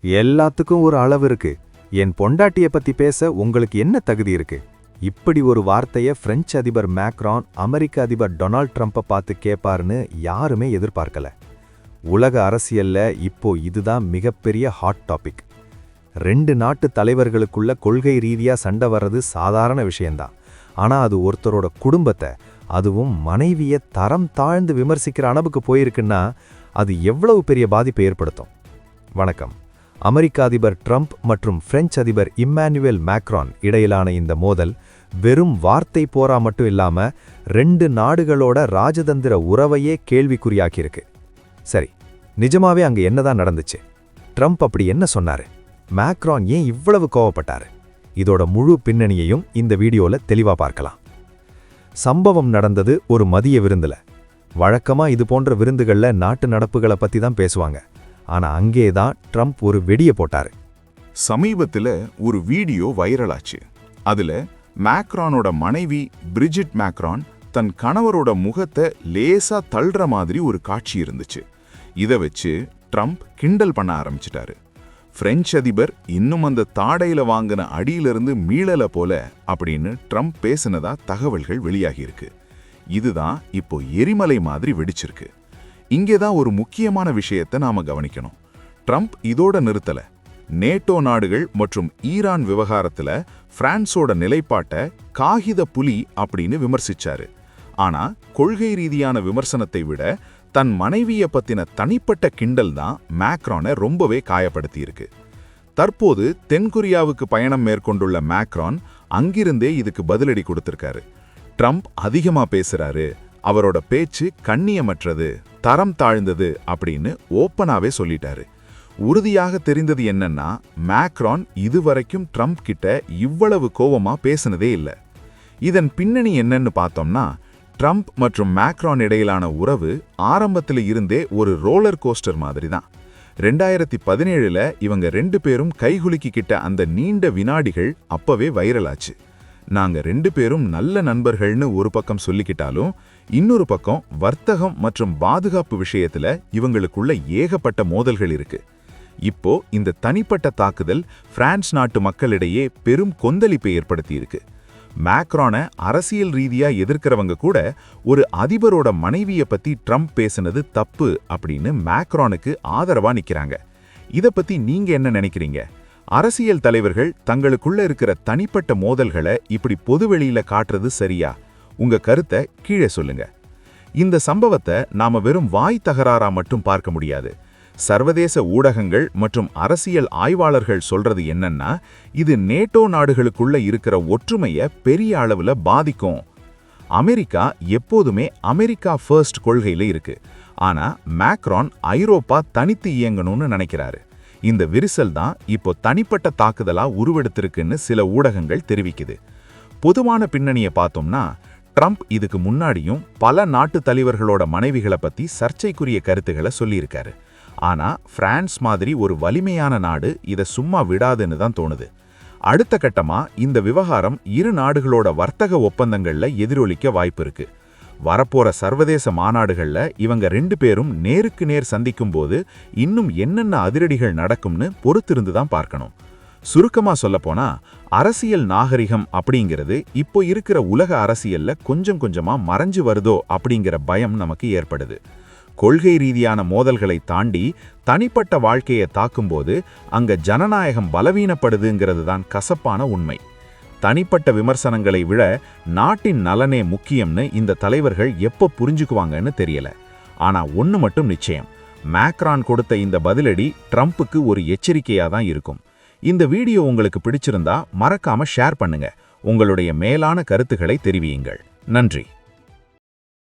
எல்லாத்துக்கும் ஒரு அளவு இருக்கு. என் பொண்டாட்டிய பத்தி பேச உங்களுக்கு என்ன தகுதி இருக்கு? இப்படி ஒரு வார்த்தைய பிரெஞ்சு அதிபர் மேக்ரான் அமெரிக்க அதிபர் டொனால்ட் ட்ரம்ப்பை பார்த்து கேட்பாருன்னு யாருமே எதிர்பார்க்கல. உலக அரசியல்ல இப்போ இதுதான் மிகப்பெரிய ஹாட் டாபிக். 2 நாட்டு தலைவர்களுக்குள்ள கொள்கை ரீதியா சண்டை வர்றது சாதாரண விஷயம்தான். ஆனா அது ஒருத்தரோட குடும்பத்தை, அதுவும் மனைவிய தரம் தாழ்ந்து விமர்சிக்கிற அளவுக்கு போயிருக்குன்னா அது எவ்வளவு பெரிய பாதிப்பை ஏற்படுத்தும்? வணக்கம். அமெரிக்க அதிபர் ட்ரம்ப் மற்றும் பிரெஞ்சு அதிபர் இம்மானுவேல் மேக்ரான் இடையிலான இந்த மோதல் வெறும் வார்த்தை போரா மட்டும் இல்லாம 2 நாடுகளோட ராஜதந்திர உறவையே கேள்விக்குறியாக்கியிருக்கு. சரி, நிஜமாவே அங்க என்னதான் நடந்துச்சு? ட்ரம்ப் அப்படி என்ன சொன்னாரு? மேக்ரான் ஏன் இவ்வளவு கோவப்பட்டாரு? இதோட முழு பின்னணியையும் இந்த வீடியோல தெளிவா பார்க்கலாம். சம்பவம் நடந்தது ஒரு மதிய விருந்துல. வழக்கமா இது போன்ற விருந்துகள்ல நாட்டு நடப்புகளை பத்தி தான் பேசுவாங்க. ஆனா அங்கேதான் ட்ரம்ப் ஒரு வெடியை போட்டாரு. சமீபத்துல ஒரு வீடியோ வைரலாச்சு. அதுல மேக்ரானோட மனைவி பிரிஜிட் மேக்ரான் தன் கணவரோட முகத்தை லேசா தள்ளுற மாதிரி ஒரு காட்சி இருந்துச்சு. இதை வச்சு ட்ரம்ப் கிண்டல் பண்ண ஆரம்பிச்சிட்டாரு. பிரெஞ்சு அதிபர் இன்னும் அந்த தாடையில வாங்கின அடியிலிருந்து மீளல போல அப்படின்னு ட்ரம்ப் பேசினதா தகவல்கள் வெளியாகியிருக்கு. இதுதான் இப்போ எரிமலை மாதிரி வெடிச்சிருக்கு. இங்கேதான் ஒரு முக்கியமான விஷயத்தை நாம கவனிக்கணும். ட்ரம்ப் இதோட நிறுத்தல. நேட்டோ நாடுகள் மற்றும் ஈரான் விவகாரத்துல பிரான்ஸோட நிலைப்பாட்டை காகித புலி அப்படின்னு விமர்சிச்சாரு. ஆனா கொள்கை ரீதியான விமர்சனத்தை விட தன் மனைவியை பத்தின தனிப்பட்ட கிண்டல் தான் மேக்ரானை ரொம்பவே காயப்படுத்தியிருக்கு. தற்போது தென்கொரியாவுக்கு பயணம் மேற்கொண்டுள்ள மேக்ரான் அங்கிருந்தே இதுக்கு பதிலடி கொடுத்திருக்காரு. ட்ரம்ப் அதிகமா பேசுறாரு, அவரோட பேச்சு கண்ணியமற்றது, தரம் தாழ்ந்தது அப்படின்னு ஓப்பனாவே சொல்லிட்டாரு. உறுதியாக தெரிந்தது என்னன்னா, மேக்ரான் இதுவரைக்கும் ட்ரம்ப் கிட்ட இவ்வளவு கோவமா பேசினதே இல்லை. இதன் பின்னணி என்னன்னு பார்த்தோம்னா, ட்ரம்ப் மற்றும் மேக்ரான் இடையிலான உறவு ஆரம்பத்தில் இருந்தே ஒரு ரோலர் கோஸ்டர் மாதிரி தான். 2017 இவங்க 2 பேரும் கைகுலுக்கிக்கிட்ட அந்த நீண்ட வினாடிகள் அப்பவே வைரலாச்சு. நாங்க 2 பேரும் நல்ல நண்பர்கள்னு ஒரு பக்கம் சொல்லிக்கிட்டாலும், இன்னொரு பக்கம் வர்த்தகம் மற்றும் பாதுகாப்பு விஷயத்துல இவங்களுக்குள்ள ஏகப்பட்ட மோதல்கள் இருக்கு. இப்போ இந்த தனிப்பட்ட தாக்குதல் பிரான்ஸ் நாட்டு மக்களிடையே பெரும் கொந்தளிப்பை ஏற்படுத்தியிருக்கு. மேக்ரானை அரசியல் ரீதியா எதிர்க்கிறவங்க கூட ஒரு அதிபரோட மனைவியை பத்தி ட்ரம்ப் பேசினது தப்பு அப்படின்னு மேக்ரானுக்கு ஆதரவா நிக்கிறாங்க. இத பத்தி நீங்க என்ன நினைக்கிறீங்க? அரசியல் தலைவர்கள் தங்களுக்குள்ள இருக்கிற தனிப்பட்ட மோதல்களை இப்படி பொதுவெளியில காட்டுறது சரியா? உங்க கருத்தை கீழே சொல்லுங்க. இந்த சம்பவத்தை நாம வெறும் வாய் தகராறா மட்டும் பார்க்க முடியாது. சர்வதேச ஊடகங்கள் மற்றும் அரசியல் ஆய்வாளர்கள் சொல்றது என்னன்னா, இது நேட்டோ நாடுகளுக்குள்ள இருக்கிற ஒற்றுமையை பெரிய அளவுல பாதிக்கும். அமெரிக்கா எப்போதுமே அமெரிக்கா ஃபர்ஸ்ட் கொள்கையில இருக்கு. ஆனா மேக்ரான் ஐரோப்பா தனித்து இயங்கணும்னு நினைக்கிறாரு. இந்த விரிசல் தான் இப்போ தனிப்பட்ட தாக்குதலா உருவெடுத்திருக்குன்னு சில ஊடகங்கள் தெரிவிக்குது. பொதுவான பின்னணியை பார்த்தோம்னா, ட்ரம்ப் இதுக்கு முன்னாடியும் பல நாட்டு தலைவர்களோட மனைவிகளை பத்தி சர்ச்சைக்குரிய கருத்துக்களை சொல்லியிருக்காரு. ஆனா பிரான்ஸ் மாதிரி ஒரு வலிமையான நாடு இதை சும்மா விடாதுன்னு தான் தோணுது. அடுத்த கட்டமா இந்த விவகாரம் இரு நாடுகளோட வர்த்தக ஒப்பந்தங்கள்ல எதிரொலிக்க வாய்ப்பு இருக்கு. வரப்போற சர்வதேச மாநாடுகள்ல இவங்க 2 பேரும் நேருக்கு நேர் சந்திக்கும் போது இன்னும் என்னென்ன அதிரடிகள் நடக்கும்னு பொறுத்திருந்து தான் பார்க்கணும். சுருக்கமா சொல்லப்போனா, அரசியல் நாகரிகம் அப்படிங்கிறது இப்போ இருக்கிற உலக அரசியல்ல கொஞ்சம் கொஞ்சமா மறைஞ்சு வருதோ அப்படிங்கிற பயம் நமக்கு ஏற்படுது. கொள்கை ரீதியான மோதல்களை தாண்டி தனிப்பட்ட வாழ்க்கையை தாக்கும்போது அங்க ஜனநாயகம் பலவீனப்படுதுங்கிறது தான் கசப்பான உண்மை. தனிப்பட்ட விமர்சனங்களை விட நாட்டின் நலனே முக்கியம்னு இந்த தலைவர்கள் எப்போ புரிஞ்சுக்குவாங்கன்னு தெரியல. ஆனா ஒண்ணு மட்டும் நிச்சயம், மேக்ரான் கொடுத்த இந்த பதிலடி ட்ரம்ப்புக்கு ஒரு எச்சரிக்கையா தான் இருக்கும். இந்த வீடியோ உங்களுக்கு பிடிச்சிருந்தா மறக்காம ஷேர் பண்ணுங்க. உங்களுடைய மேலான கருத்துக்களை தெரிவியுங்கள். நன்றி.